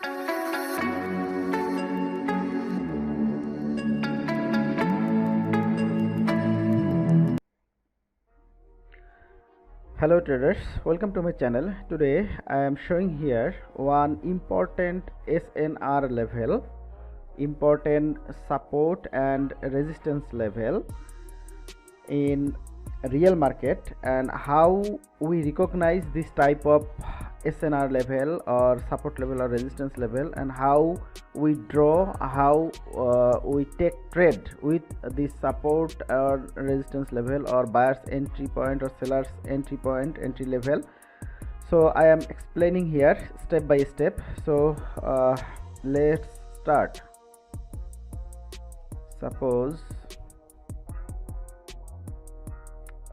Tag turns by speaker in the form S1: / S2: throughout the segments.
S1: Hello traders, welcome to my channel. Today I am showing here one important SNR level, important support and resistance level in real market, and how we recognize this type of SNR level or support level or resistance level, and how we draw, how we take trade with this support or resistance level, or buyers entry point or sellers entry point, entry level. So I am explaining here step by step. So let's start. Suppose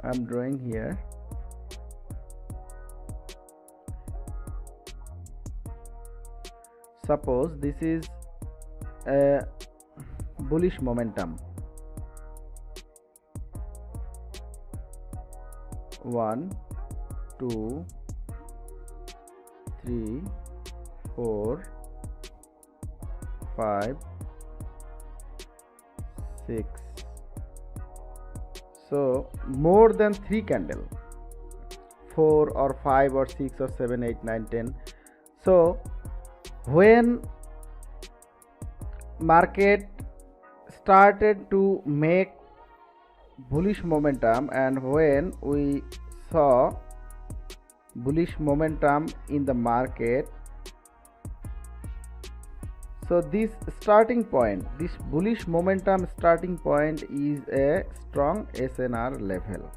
S1: I'm drawing here suppose this is a bullish momentum. 1 2 3 4 5 6. So more than 3 candle, 4 or 5 or 6 or 7 8 9 10. So when market started to make bullish momentum, and when we saw bullish momentum in the market, so this starting point, this bullish momentum starting point is a strong SNR level.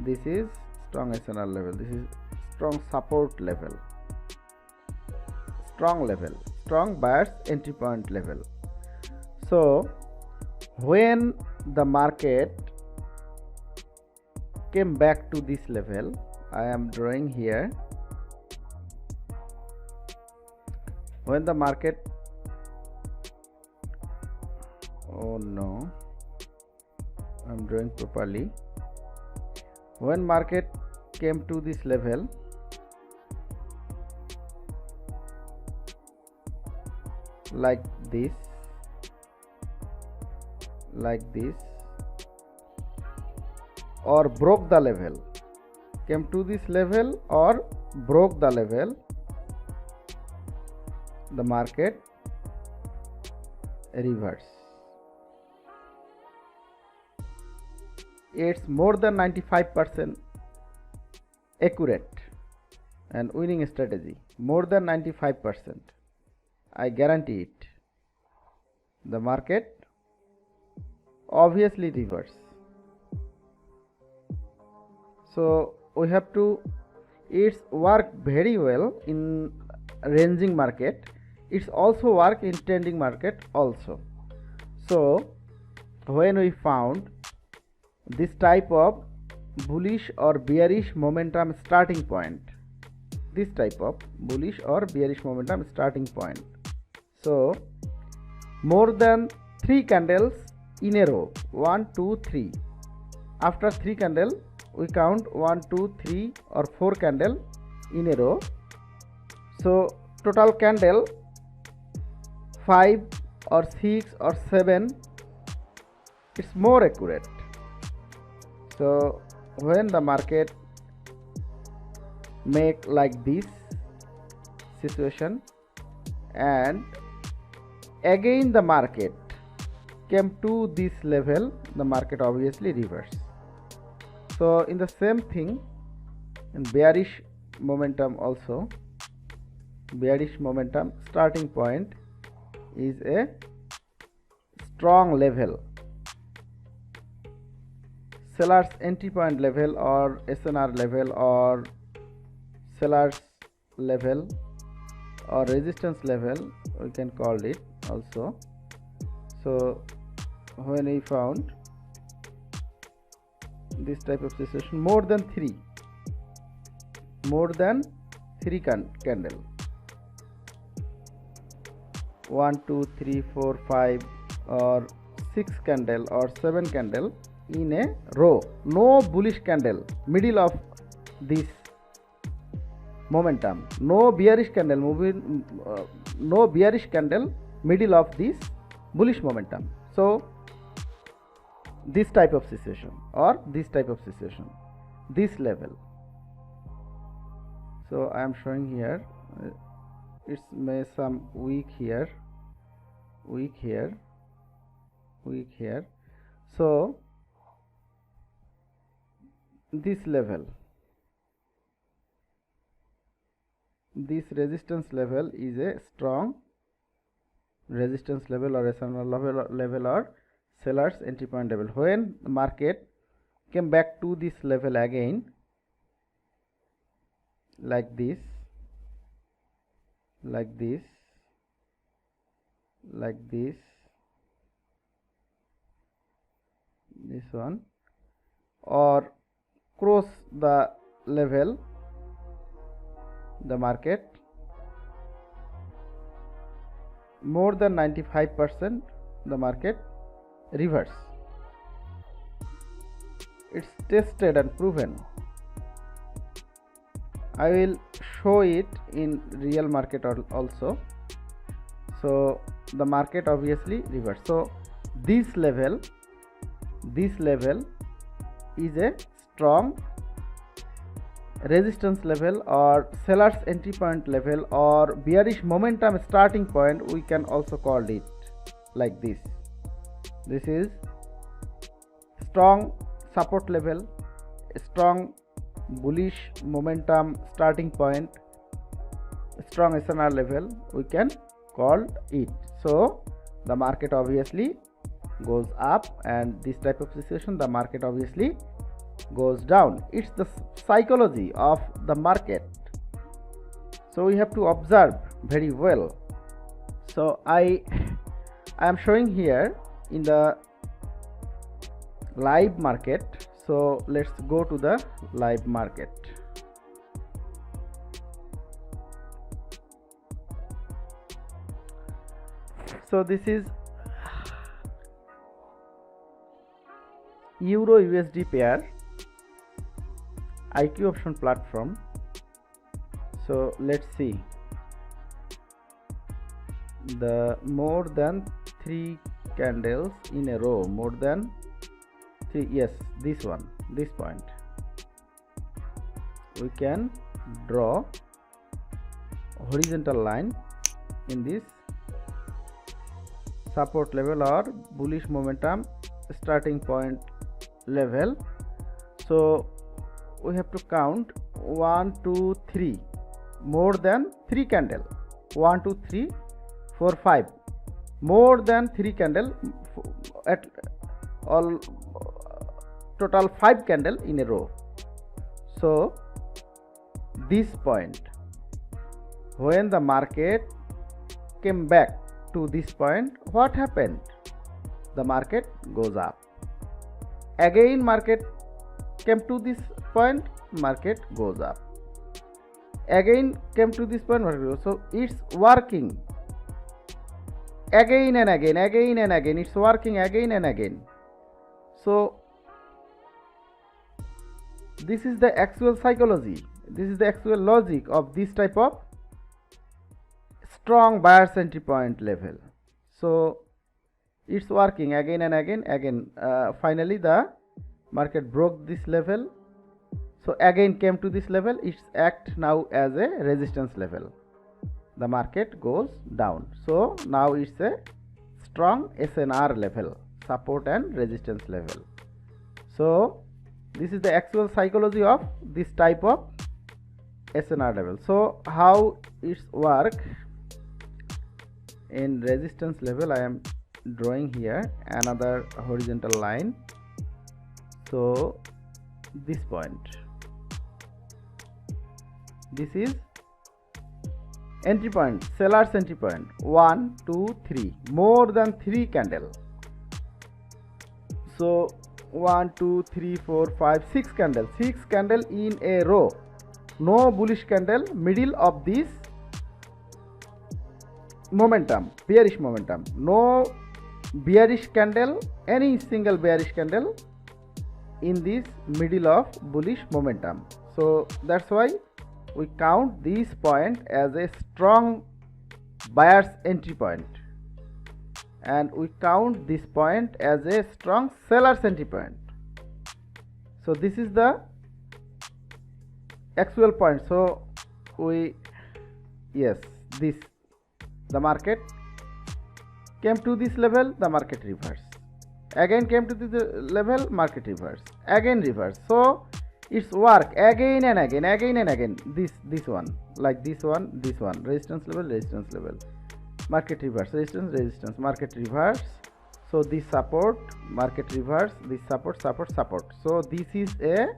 S1: This is strong SNR level. This is strong support level, strong level, strong buyers entry point level. So when the market came back to this level, I am drawing here. When the market, oh no, I'm drawing properly. When market came to this level, like this, or broke the level, came to this level or broke the level, the market reverse. It's more than 95% accurate and winning strategy. More than 95%. I guarantee it. The market obviously reverse. So we have to, it's work very well in ranging market. It's also work in trending market also. So when we found this type of bullish or bearish momentum starting point, this type of bullish or bearish momentum starting point, so more than 3 candles in a row, 1 2 3. After 3 candle we count 1 2 3 or 4 candle in a row. So total candle 5 or 6 or 7, it's more accurate. So when the market make like this situation, and again the market came to this level, the market obviously reverse. So in the same thing in bearish momentum also, bearish momentum starting point is a strong level, seller's entry point level or SNR level or seller's level or resistance level, we can call it also. So when we found this type of situation, more than 3 candle, 1 2 3 4 5 or 6 candle or 7 candle in a row, no bullish candle middle of this momentum, no bearish candle moving, no bearish candle middle of this bullish momentum. So this type of situation or this type of situation, this level. So I am showing here, it's may some weak here, weak here, weak here. So this level, this resistance level is a strong resistance level or SNR level or seller's entry point level. When the market came back to this level again, like this, like this, like this, this one, or cross the level, the market more than 95% the market reverse. It's tested and proven. I will show it in real market also. So the market obviously reverse. So this level is a strong resistance level or seller's entry point level or bearish momentum starting point. We can also call it like this. This is strong support level, strong bullish momentum starting point, strong SNR level, we can call it. So the market obviously goes up, and this type of situation the market obviously goes down. It's the psychology of the market, so we have to observe very well. So I am showing here in the live market. So let's go to the live market. So this is Euro USD pair IQ option platform. So let's see, the more than 3 candles in a row, more than 3, yes, this one, this point, we can draw horizontal line in this support level or bullish momentum starting point level. So we have to count 1 2 3, more than 3 candle, 1 2 3 4 5, more than 3 candle at all, total 5 candle in a row. So this point, when the market came back to this point, what happened? The market goes up. Again market came to this point, market goes up. Again came to this point, market goes. So it's working again and again, again and again, it's working again and again. So this is the actual psychology, this is the actual logic of this type of strong buyer's entry point level. So it's working again and again. Finally the market broke this level, so again came to this level. It's act now as a resistance level, the market goes down. So now it's a strong SNR level, support and resistance level. So this is the actual psychology of this type of SNR level. So how it's work? In resistance level, I am drawing here another horizontal line. So this point, this is entry point, seller's entry point, 1 2 3, more than 3 candle. So 1 2 3 4 5 6 candle, 6 candle in a row, no bullish candle middle of this momentum, bearish momentum, no bearish candle, any single bearish candle in this middle of bullish momentum. So that's why we count this point as a strong buyer's entry point, and we count this point as a strong seller's entry point. So this is the actual point. So this, the market came to this level, the market reverse, again came to this level, market reverse, again reverse. So it's work again and again, this one, like this one, resistance level, market reverse, resistance, market reverse. So this support, market reverse, this support. So this is a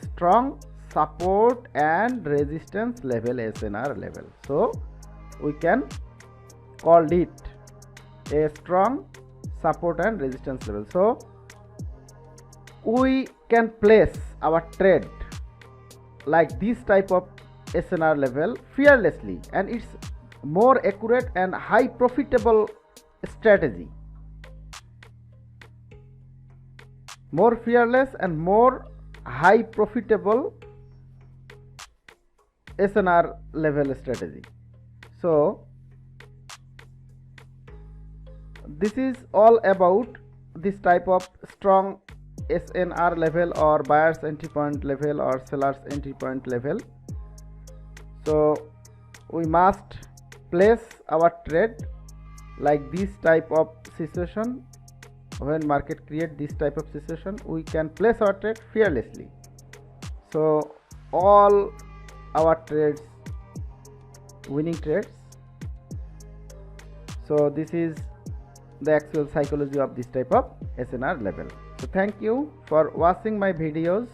S1: strong support and resistance level, SNR level. So we can call it a strong support and resistance level. So we can place our trade like this type of SNR level fearlessly, and it's more accurate and high profitable strategy, more fearless and more high profitable SNR level strategy. So this is all about this type of strong SNR level, or buyer's entry point level, or seller's entry point level. So we must place our trade like this type of situation. When market create this type of situation, we can place our trade fearlessly. So all our trades, winning trades. So this is the actual psychology of this type of SNR level. So thank you for watching my videos.